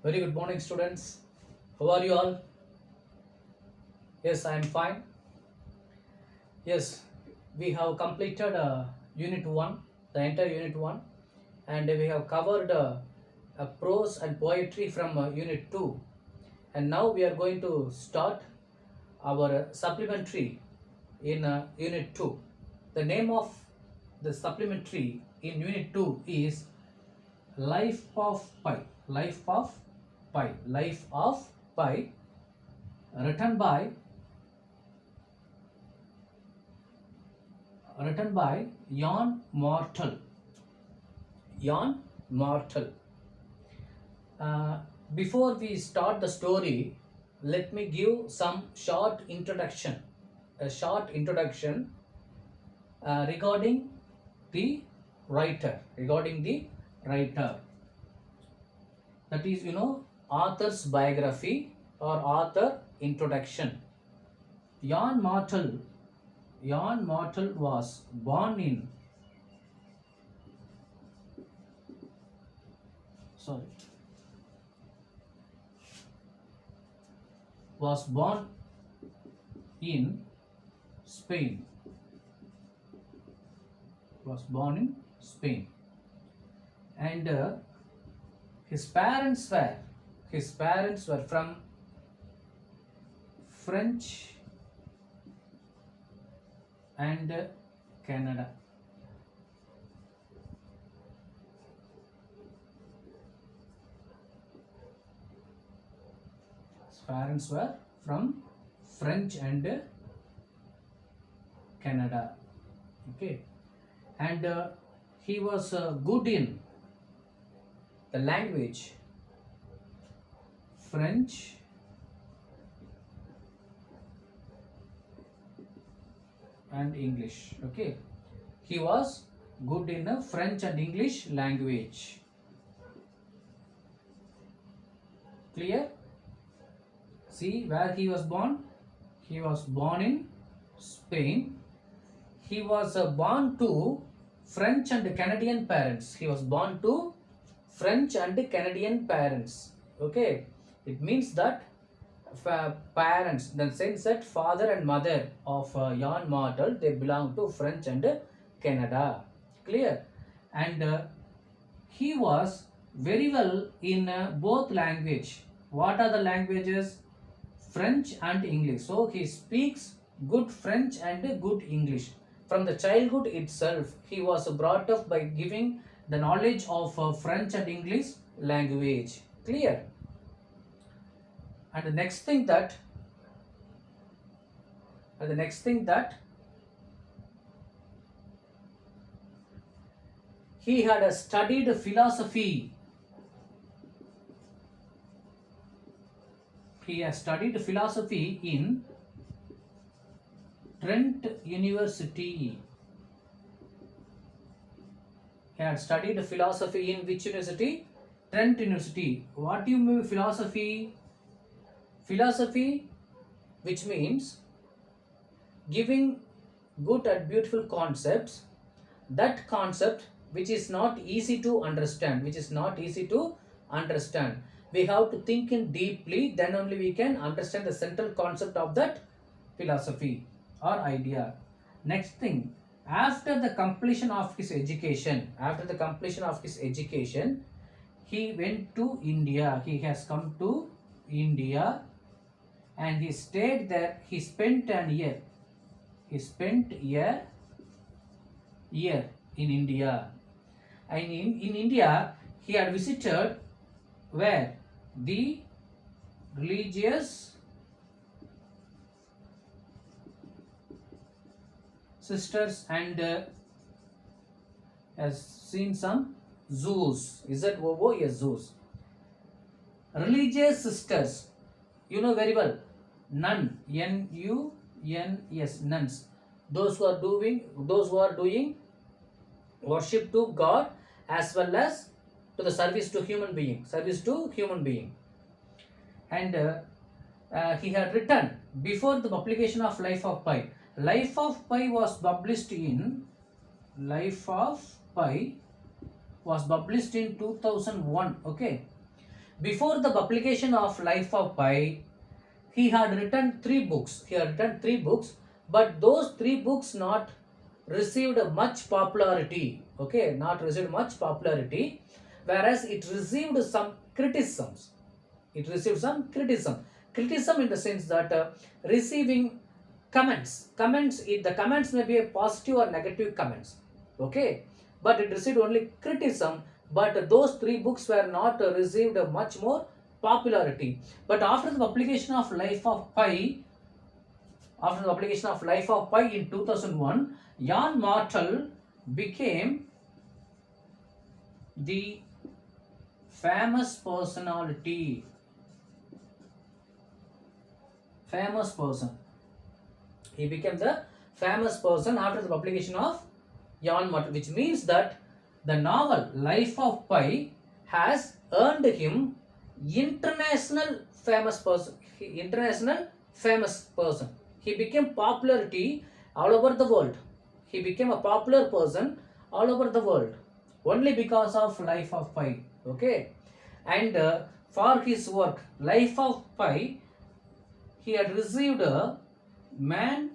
Very good morning, students. How are you all? Yes, I am fine. Yes, we have completed Unit 1, the entire Unit 1, and we have covered prose and poetry from Unit 2. And now we are going to start our supplementary in Unit 2. The name of the supplementary in Unit 2 is Life of Pi. Life of Pi. Life of Pi, written by Jan Martel. Jan Martel. Uh, Before we start the story, let me give some short introduction. A short introduction regarding the writer. Regarding the writer. That is, author's biography or author introduction. Jan Martel. Jan Martel was born in sorry was born in Spain. Was born in Spain, and his parents were from French and Canada. His parents were from French and Canada. Okay, and he was good in the language French and English. Okay, he was good in French and English language. Clear? See where he was born. He was born in Spain. He was born to French and Canadian parents. He was born to French and Canadian parents. Okay, it means that parents, the sense that father and mother of Jan Martel, they belong to French and Canada. Clear? And he was very well in both language. What are the languages? French and English. So he speaks good French and good English. From the childhood itself, he was brought up by giving the knowledge of French and English language. Clear? And the next thing that he had studied philosophy. He has studied philosophy in Trent University. He had studied philosophy in which university? Trent University. What do you mean philosophy? Philosophy, which means giving good and beautiful concepts. That concept which is not easy to understand. We have to think in deeply, then only we can understand the central concept of that philosophy or idea. Next thing, after the completion of his education, he went to India. He has come to India and he stayed there. He spent a year in India. And in India, he had visited where? The religious sisters and has seen some zoos. Is that Vovo? Yes, zoos. Religious sisters, you know very well. Nun, N-U-N-S, nuns. Those who are doing worship to God as well as to the service to human being. And he had written before the publication of Life of Pi. Life of Pi was published in 2001. Okay, Before the publication of Life of Pi, he had written three books. But those three books not received much popularity. Okay, not received much popularity, whereas it received some criticisms. It received some criticism. Criticism in the sense that receiving comments. The comments may be a positive or negative comments. Okay, but it received only criticism. But those three books were not received much more popularity. But after the publication of Life of Pi, in 2001, Jan Martel became the famous personality. Famous person. He became the famous person after the publication of Jan Martel, which means that the novel Life of Pi has earned him international famous person. He became popularity all over the world. He became a popular person all over the world only because of Life of Pi. Okay, and for his work Life of Pi, he had received a Man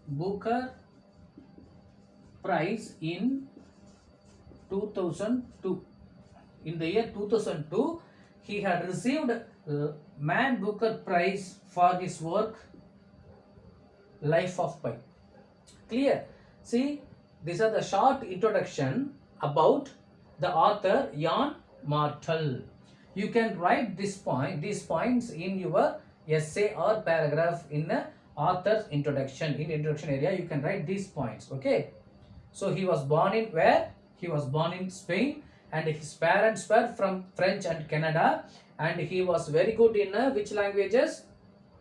Booker Prize in 2002. In the year 2002, he had received Man Booker Prize for his work Life of Pi. Clear? See, these are the short introduction about the author Jan Martel. You can write these points in your essay or paragraph in the author's introduction. In introduction area, you can write these points. Okay. So he was born in where? He was born in Spain, and his parents were from French and Canada, and he was very good in which languages?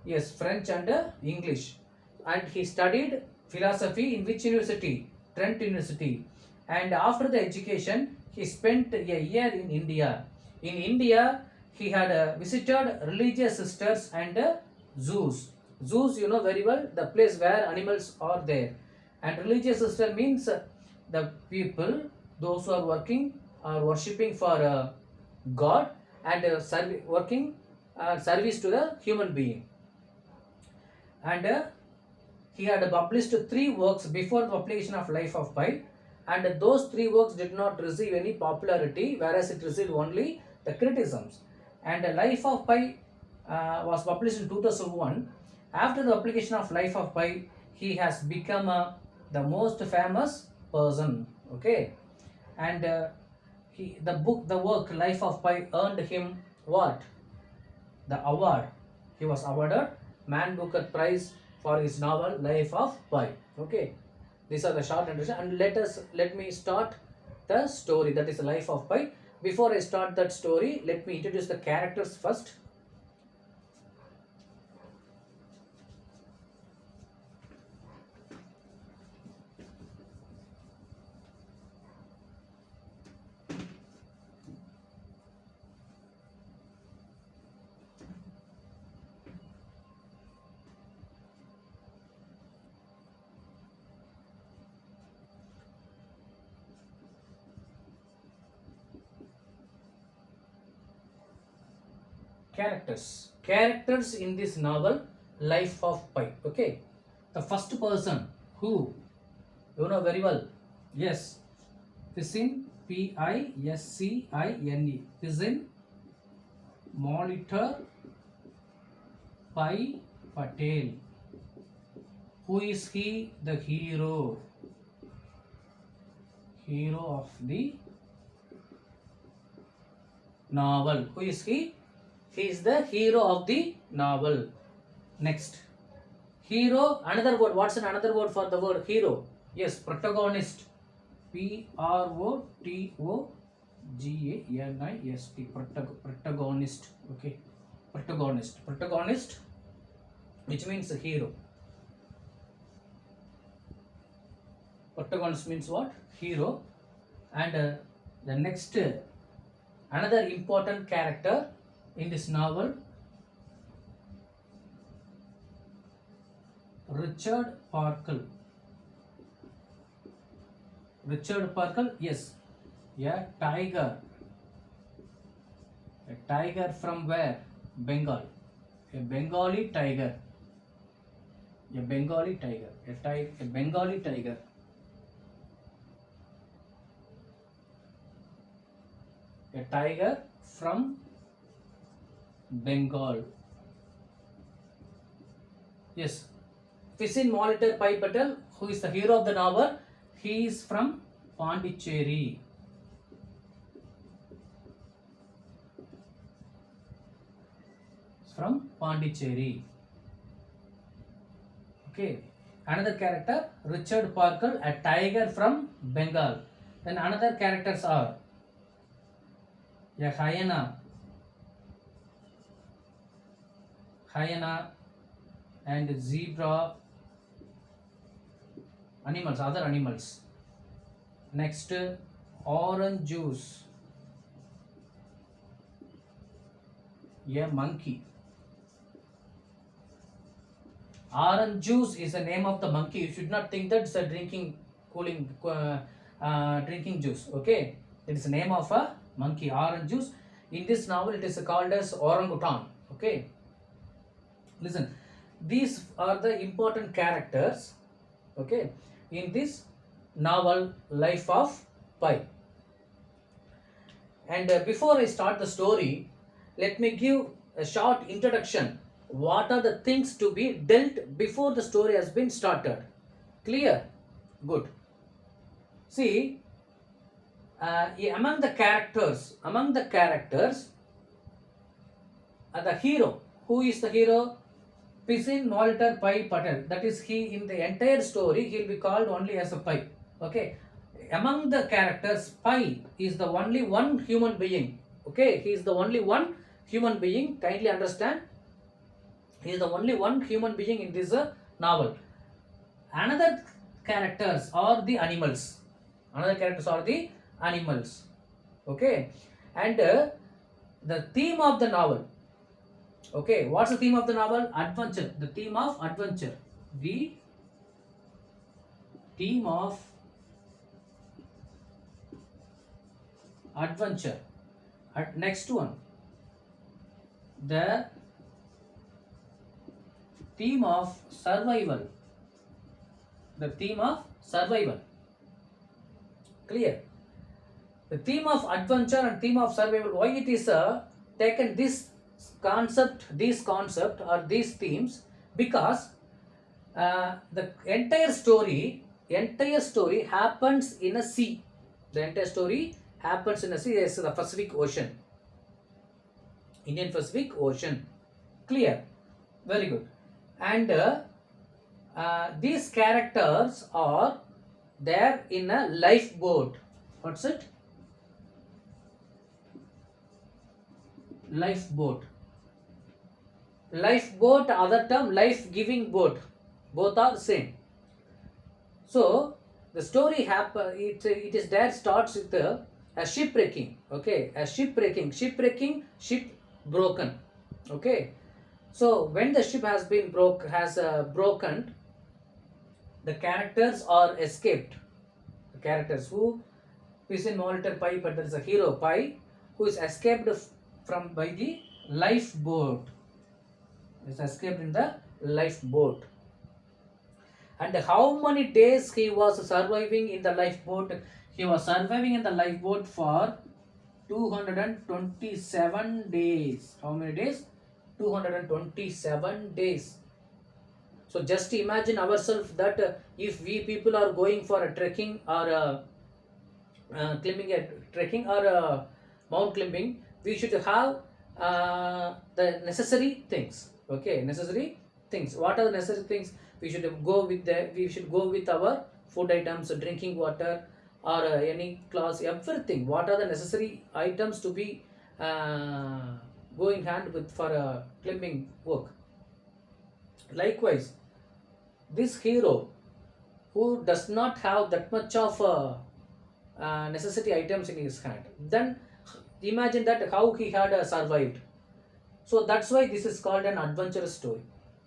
Yes, French and English. And he studied philosophy in which university? Trent University. And after the education, he spent a year in India. In India, he had visited religious sisters and zoos. Zoos, you know very well, the place where animals are there. And religious sister means the people, those who are working or worshipping for God, and working service to the human being. And he had published three works before the publication of Life of Pi, and those three works did not receive any popularity, whereas it received only the criticisms. And Life of Pi was published in 2001. After the publication of Life of Pi, he has become the most famous person. Okay, and the work Life of Pi earned him what? The award. He was awarded Man Booker Prize for his novel Life of Pi. Okay, these are the short introduction, and let me start the story, that is Life of Pi. Before I start that story, let me introduce the characters first. Characters in this novel Life of Pi. Okay, the first person, who you know very well, yes, Piscine, Piscine, Piscine Molitor Pai Patel. Who is he? The hero of the novel. Who is he? He is the hero of the novel. Next, hero, another word. What's another word for the word hero? Yes, protagonist. Protagonist. Protagonist. Okay, protagonist, which means a hero. Protagonist means what? Hero. And the next, another important character in this novel, Richard Parkle. Yes, A tiger. A tiger from where? Bengal. A Bengali tiger. A Bengali tiger. A Bengali tiger. A tiger from Bengal. Yes. Pisin Molitor Pai Patel, who is the hero of the novel, he is from Pondicherry. From Pondicherry. Okay. Another character, Richard Parker, a tiger from Bengal. Then another characters are a hyena and zebra, animals, other animals. Next, orange juice, a monkey. Orange juice is the name of the monkey. You should not think that it's a drinking drinking juice. Okay, it is the name of a monkey. Orange juice. In this novel, it is called as orangutan. Okay, listen. These are the important characters. Okay, in this novel, Life of Pi. And before I start the story, let me give a short introduction. What are the things to be dealt before the story has been started? Clear? Good. See, among the characters, the hero. Who is the hero? Pisin Molitor Pai Patel. That is he. In the entire story, he will be called only as a Pai. Okay. Among the characters, Pai is the only one human being. Okay. He is the only one human being. Kindly understand. He is the only one human being in this novel. Another characters are the animals. Okay. And the theme of the novel. Okay, what's the theme of the novel? Adventure. The theme of adventure. The theme of adventure. Next one. The theme of survival. The theme of survival. Clear? The theme of adventure and theme of survival. Why it is taken these concept or these themes? Because the entire story happens in a sea. The entire story happens in a sea. Yes, the Pacific Ocean. Indian Pacific Ocean. Clear? Very good. And these characters are there in a lifeboat. What's it? Lifeboat. Lifeboat, other term, life-giving boat. Both are same. So the story it is there starts with a shipwrecking. Okay, a shipwrecking, ship broken. Okay, so when the ship has been broken, the characters are escaped. The characters who Pisin Molitor Pai, but there is a hero Pai who is escaped by the lifeboat. Is escaped in the lifeboat. And how many days he was surviving in the lifeboat? He was surviving in the lifeboat for 227 days. How many days? 227 days. So just imagine ourselves that if we people are going for a trekking or climbing a trekking or mount climbing, we should have the necessary things. Okay, necessary things. What are the necessary things? We should go with our food items, drinking water, or any clothes, everything. What are the necessary items to be going hand with for climbing work? Likewise, this hero who does not have that much of necessity items in his hand, then imagine that how he had survived. So that's why this is called an adventurous story.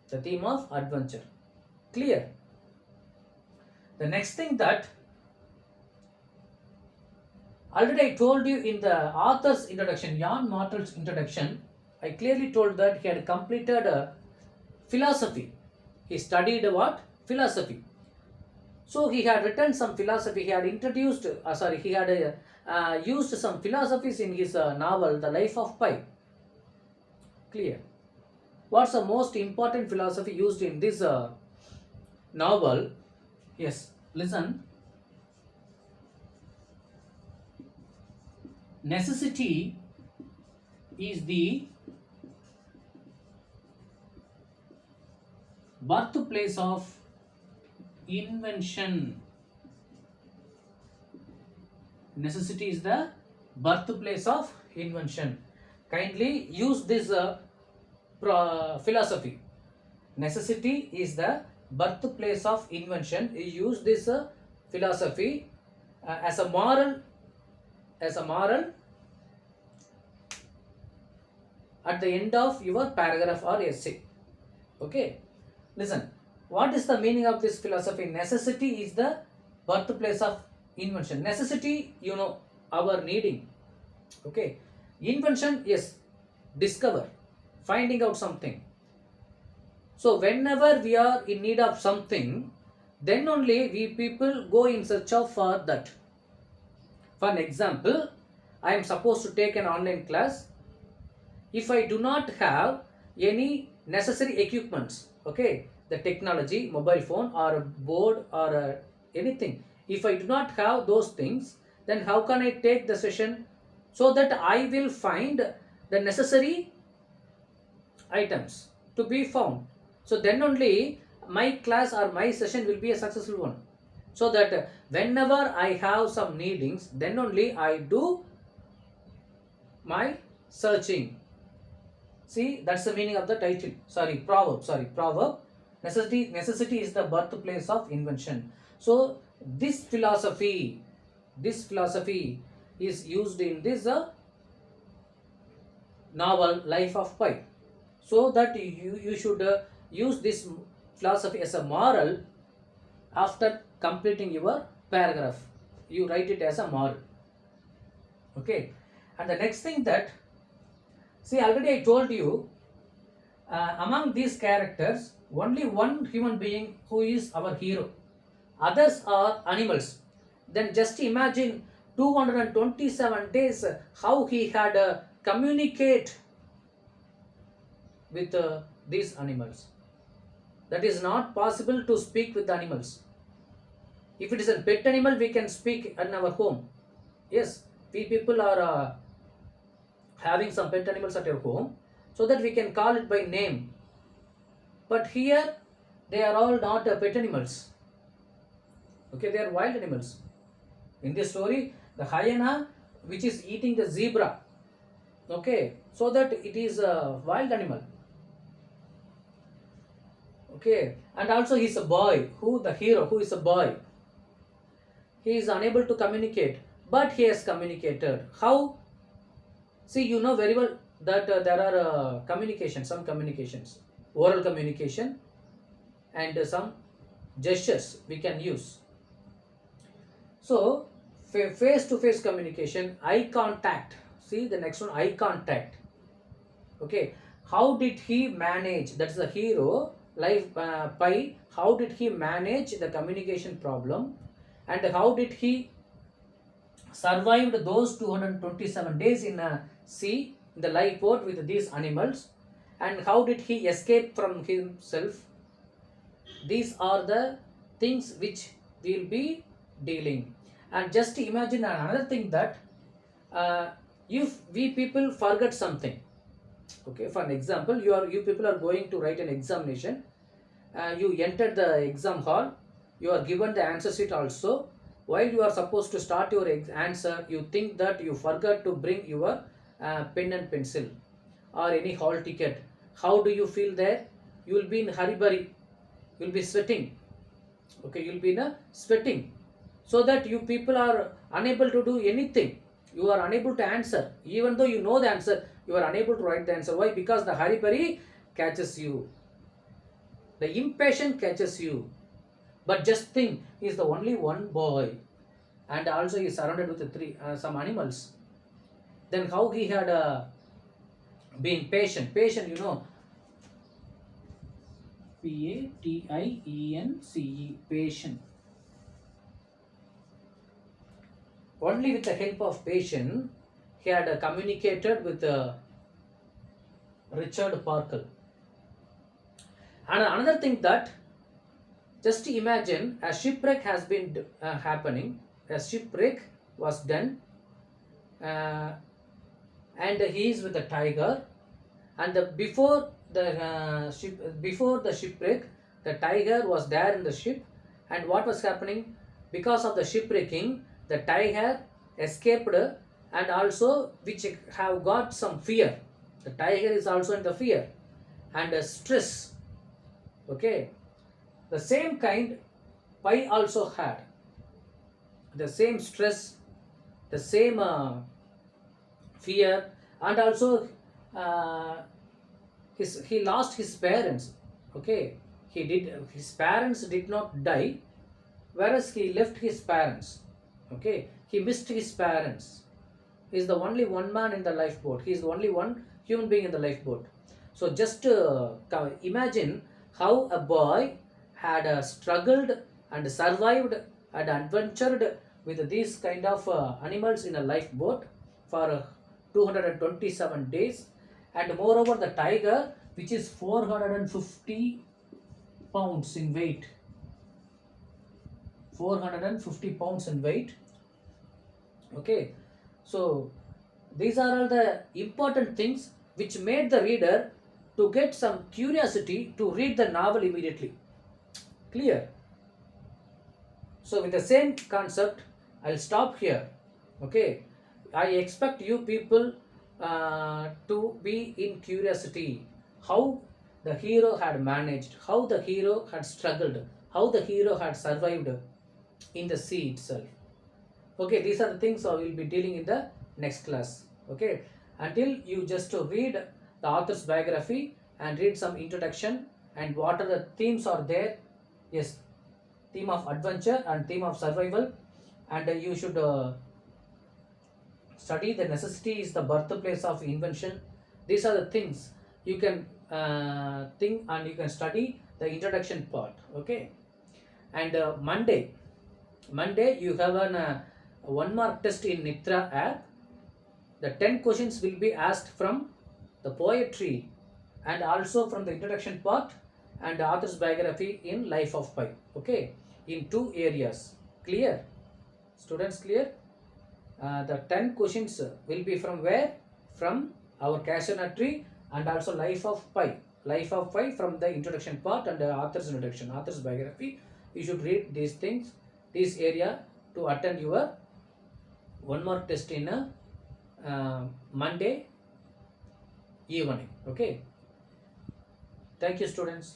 The theme of adventure. Clear? The next thing that Already I told you in the author's introduction, Jan Martel's introduction, I clearly told that he had completed philosophy. He studied what? Philosophy. So he had written some philosophy. He had introduced, he had used some philosophies in his novel, The Life of Pi. Clear. What's the most important philosophy used in this novel? Yes, listen. Necessity is the birthplace of invention. Necessity is the birthplace of invention. Kindly use this philosophy. Necessity is the birthplace of invention. You use this philosophy as a moral at the end of your paragraph or essay. Okay, listen. What is the meaning of this philosophy? Necessity is the birthplace of invention. Necessity, you know, our needing. Okay, invention, yes, discover, finding out something. So whenever we are in need of something, then only we people go in search of for that. For an example, I am supposed to take an online class. If I do not have any necessary equipments, okay, the technology, mobile phone or a board or anything, if I do not have those things, then how can I take the session? So that I will find the necessary items to be found. So then only my class or my session will be a successful one. So that whenever I have some needings, then only I do my searching. See, that's the meaning of the title. Proverb. Necessity is the birthplace of invention. So this philosophy is used in this novel Life of Pi. So that you should use this philosophy as a moral after completing your paragraph. You write it as a moral. Okay, and the next thing that, see, already I told you, among these characters, only one human being who is our hero. Others are animals. Then just imagine 227 days how he had communicate with these animals. That is not possible to speak with the animals. If it is a pet animal, we can speak in our home. Yes, we people are having some pet animals at your home, so that we can call it by name. But here, they are all not pet animals. Okay, they are wild animals. In this story, the hyena which is eating the zebra. Okay, so that it is a wild animal. Okay, and also he is a boy. The hero who is a boy. He is unable to communicate, but he has communicated. How? See, you know very well that there are some communications, oral communication, and some gestures we can use. So, face-to-face communication, eye contact. See the next one, eye contact. Okay, how did he manage? That's the hero, Life Pi. How did he manage the communication problem, and how did he survived those 227 days in a sea, in the lifeboat with these animals, and how did he escape from himself? These are the things which we will be dealing. And just imagine another thing that if we people forget something, okay, for an example, you people are going to write an examination, you enter the exam hall, you are given the answer sheet also. While you are supposed to start your answer, you think that you forgot to bring your pen and pencil or any hall ticket. How do you feel there? You will be in hurry. You will be sweating. Okay, you will be in a sweating. So that you people are unable to do anything. You are unable to answer. Even though you know the answer, you are unable to write the answer. Why? Because the hurry catches you. The impatience catches you. But just think, he is the only one boy. and also he is surrounded with some animals. Then how he had been patient. Patient, you know, Patience, patient. Only with the help of patient, he had communicated with Richard Parker. And another thing that, just imagine a shipwreck has been happening. A shipwreck was done, uh, and he is with the tiger. And before the shipwreck, the tiger was there in the ship. And what was happening? Because of the shipwrecking, the tiger escaped, and also which have got some fear. The tiger is also in the fear and stress. Okay, the same kind pi also had the same stress, the same fear, and also uh, he lost his parents. Okay, his parents did not die, whereas he left his parents. Okay, he missed his parents. He is the only one man in the lifeboat. He is the only one human being in the lifeboat. So just imagine how a boy had struggled and survived and adventured with these kind of animals in a lifeboat for 227 days. And moreover, the tiger, which is 450 pounds in weight, 450 pounds in weight. Okay, so these are all the important things which made the reader to get some curiosity to read the novel immediately. Clear? So with the same concept, I'll stop here. Okay, I expect you people to be in curiosity how the hero had managed, how the hero had struggled, how the hero had survived in the sea itself. Okay, these are the things I will be dealing in the next class. Okay, until you just to read the author's biography and read some introduction and what are the themes are there. Yes, theme of adventure and theme of survival, and you should study the necessity is the birthplace of invention. These are the things you can think, and you can study the introduction part. Okay, and Monday you have an one mark test in Nitra app. The 10 questions will be asked from the poetry and also from the introduction part and the author's biography in Life of Pi. Okay, in 2 areas. Clear? Students, clear? The 10 questions will be from where? From our tree and also Life of Pi. Life of Pi from the introduction part and the author's introduction, author's biography. You should read these things, this area to attend your one more test in Monday evening. Okay, thank you, students.